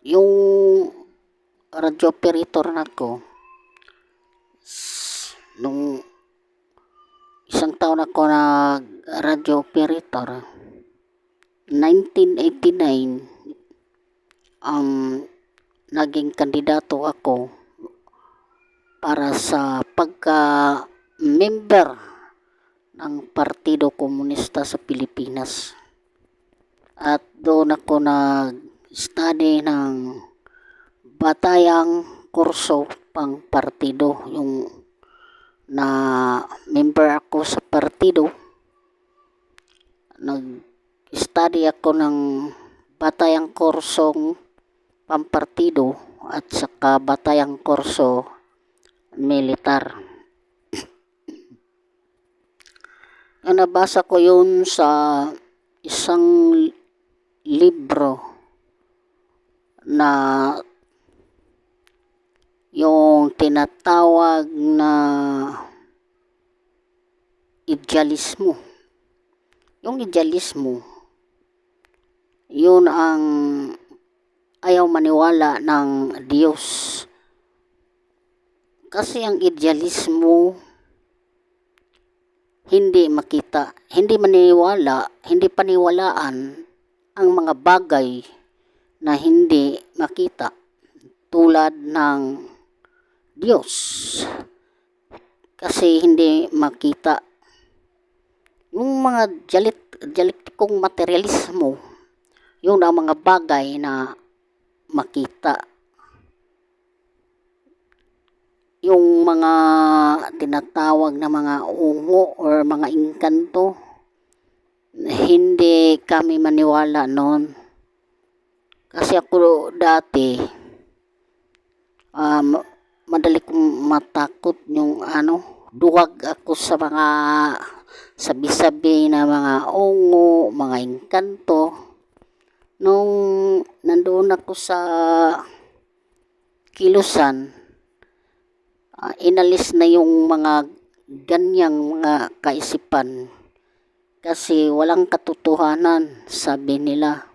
Yung radio operator nako, nung isang taon ako nag radio operator, 1989, ang naging kandidato ako para sa pagka-member ng Partido Komunista sa Pilipinas. At doon ako nag-study ng batayang kurso pang partido, yung na member ako sa partido. Nag-study ako ng batayang kursong pampartido at saka batayang kurso militar. Nabasa ko yun sa isang libro na yung tinatawag na idealismo. Yung idealismo, yun ang ayaw maniwala ng Diyos. Kasi ang idealismo hindi makita, hindi maniwala, hindi paniwalaan ang mga bagay na hindi makita tulad ng Diyos. Kasi hindi makita yung mga dialektikong materialismo, yun ang mga bagay na makita. Yung mga tinatawag na mga ungo or mga engkanto, hindi kami maniwala noon. Kasi ako dati, madali kong matakot yung duwag ako sa mga sabi-sabi na mga ungo, mga engkanto. Nung nandoon ako sa Kilusan, inalis na yung mga ganyang mga kaisipan kasi walang katotohanan, sabi nila.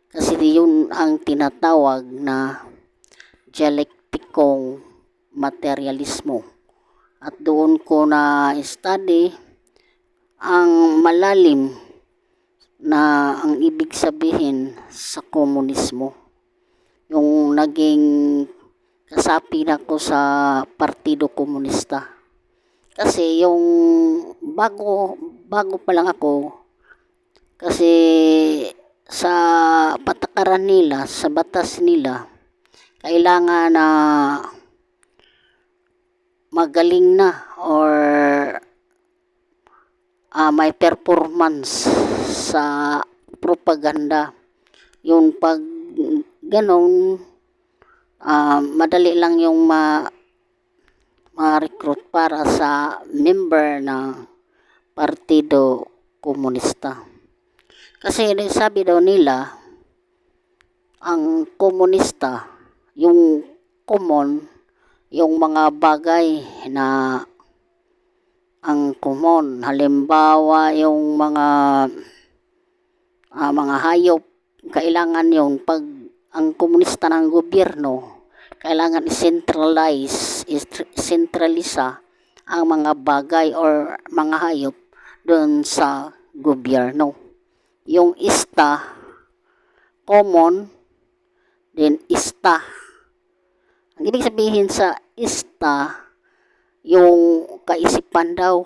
Kasi yun ang tinatawag na dialektikong materialismo. At doon ko na study ang malalim na ang ibig sabihin sa komunismo. Yung naging kasapi na ko sa Partido Komunista. Kasi yung bago pa lang ako, kasi sa patakaran nila, sa batas nila, kailangan na magaling na or may performance sa propaganda. Yung pag ganon, madali lang yung ma-recruit para sa member ng Partido Komunista. Kasi sabi daw nila, ang komunista, yung common, yung mga bagay na ang common, halimbawa yung mga hayop, kailangan yung pag ang komunista ng gobyerno, kailangan centralisa ang mga bagay or mga hayop doon sa gobyerno. Yung ista, common, then ista. Ang ibig sabihin sa ista, yung kaisipan daw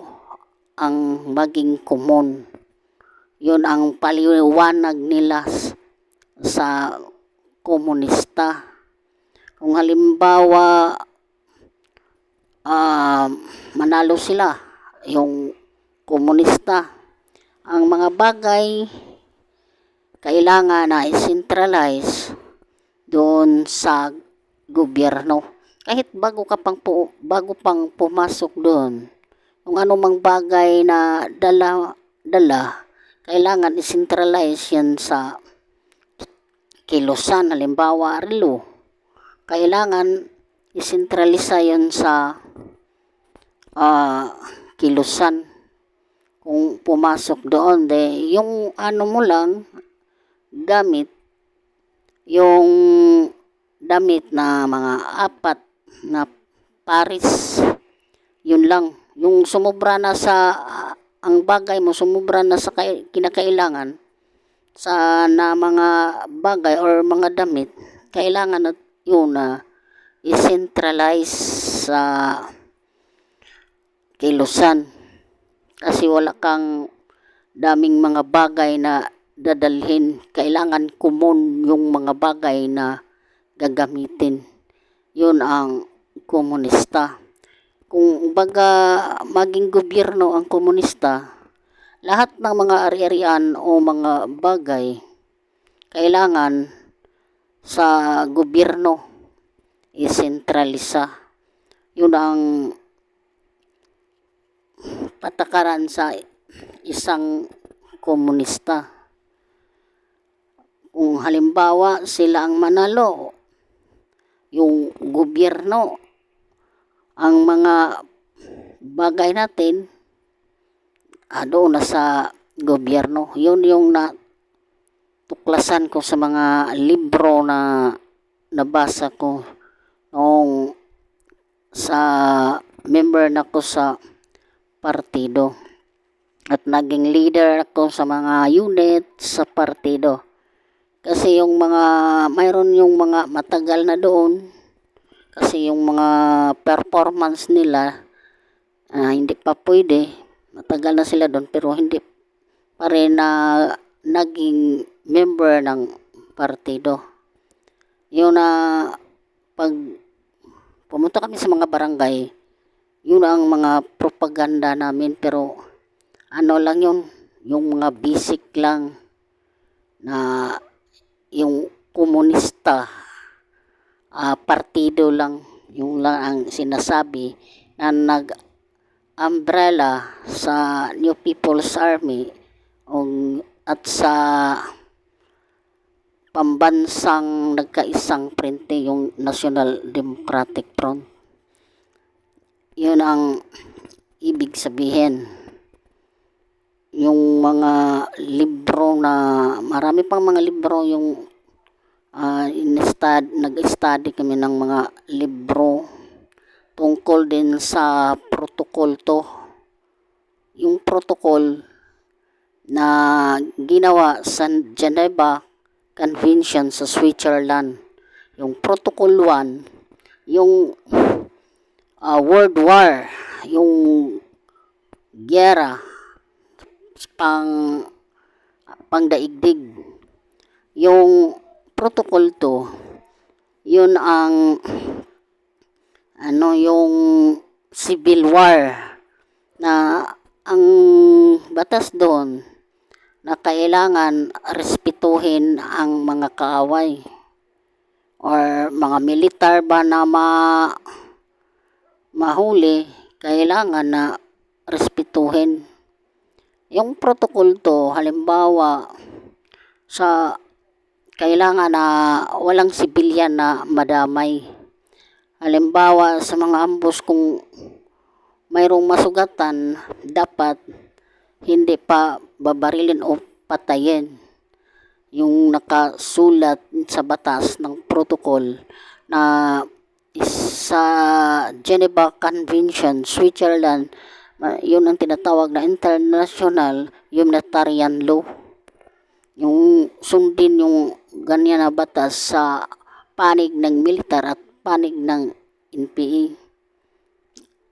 ang maging common. Yun ang paliwanag nila sa komunista. Kung halimbawa manalo sila, yung komunista, ang mga bagay kailangan na i-centralize doon sa gobyerno. Kahit bago pang pumasok doon, kung anumang bagay na dala, kailangan i-centralize yan sa Kilusan, halimbawa Rilo. Kailangan isentralisa yan sa Kilusan. Kung pumasok doon, yung mo lang gamit yung damit na mga apat na paris, yun lang. Yung sumubra na sa ang bagay mo, sumubra na sa kinakailangan sa na mga bagay or mga damit, kailangan at yun na i-centralize sa kilusan. Kasi wala kang daming mga bagay na dadalhin. Kailangan common yung mga bagay na gagamitin. Yun ang komunista. Kung baga maging gobyerno ang komunista, lahat ng mga ari-arian o mga bagay kailangan sa gobyerno isentralisa. Yun ang patakaran sa isang komunista. Kung halimbawa sila ang manalo, yung gobyerno, ang mga bagay natin, doon na sa gobyerno. Yun yung natuklasan ko sa mga libro na nabasa ko noong sa member na ko sa partido. At naging leader ako sa mga unit sa partido. Kasi yung mga, mayroon yung mga matagal na doon. Kasi yung mga performance nila, hindi pa pwede. Matagal na sila doon pero hindi pa rin na naging member ng partido. Yun na pag pumunta kami sa mga barangay, yun ang mga propaganda namin pero ano lang yun, yung mga basic lang na yung komunista partido lang, yung lang ang sinasabi na nag-umbrella sa New People's Army at sa pambansang nagkaisang frente, yung National Democratic Front. Yun ang ibig sabihin. Yung mga libro na, marami pang mga libro yung nag-study kami ng mga libro tungkol din sa protocol to. Yung protocol na ginawa sa Geneva Convention sa Switzerland. Yung Protocol 1, yung World War, yung giyera pangdaigdig. Yung protocol to, yun ang yung civil war na ang batas doon na kailangan respetuhin ang mga kaaway or mga militar ba na mahuli, kailangan na respetuhin. Yung protocol to, halimbawa sa kailangan na walang sibilyan na madamay. Halimbawa sa mga ambush, kung mayroong masugatan, dapat hindi pa babarilin o patayin. Yung nakasulat sa batas ng protocol na sa Geneva Convention, Switzerland, yun ang tinatawag na International Humanitarian Law. Yung sundin yung ganyan na batas sa panig ng militar at panig ng NPA.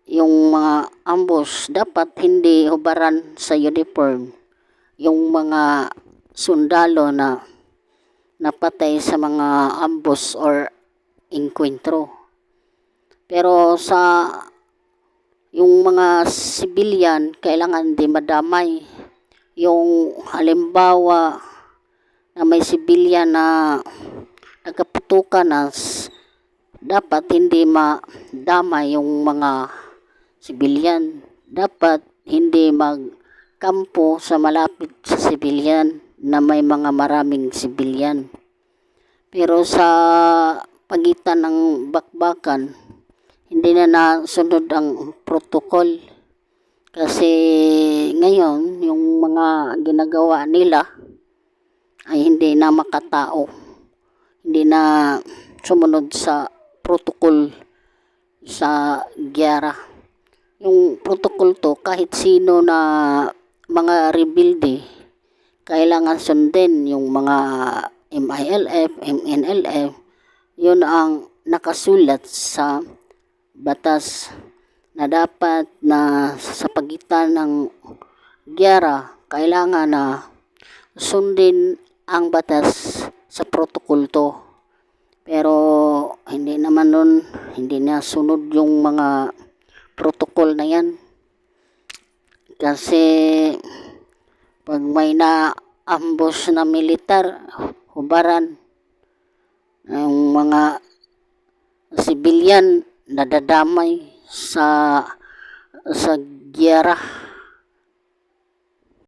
Yung mga ambush, dapat hindi hubaran sa uniform yung mga sundalo na napatay sa mga ambush or enkwentro. Pero sa yung mga civilian, kailangan di madamay. Yung halimbawa na may civilian na nagkaputukan na, dapat hindi madamay yung mga civilian. Dapat hindi magkampo sa malapit sa civilian na may mga maraming civilian. Pero sa pagitan ng bakbakan, hindi na nasunod ang protocol. Kasi ngayon, yung mga ginagawa nila ay hindi na makatao. hindi na sumunod sa protocol sa gyera. Yung protocol to, kahit sino na mga rebelde, kailangan sundin yung mga MILF, MNLF, yun ang nakasulat sa batas na dapat na sa pagitan ng gyera, kailangan na sundin ang batas sa protocol to. Pero hindi naman nun, hindi na sunod yung mga protocol na yan. Kasi pag may na-ambush na militar, hubaran, ang mga sibilyan nadadamay sa gyera.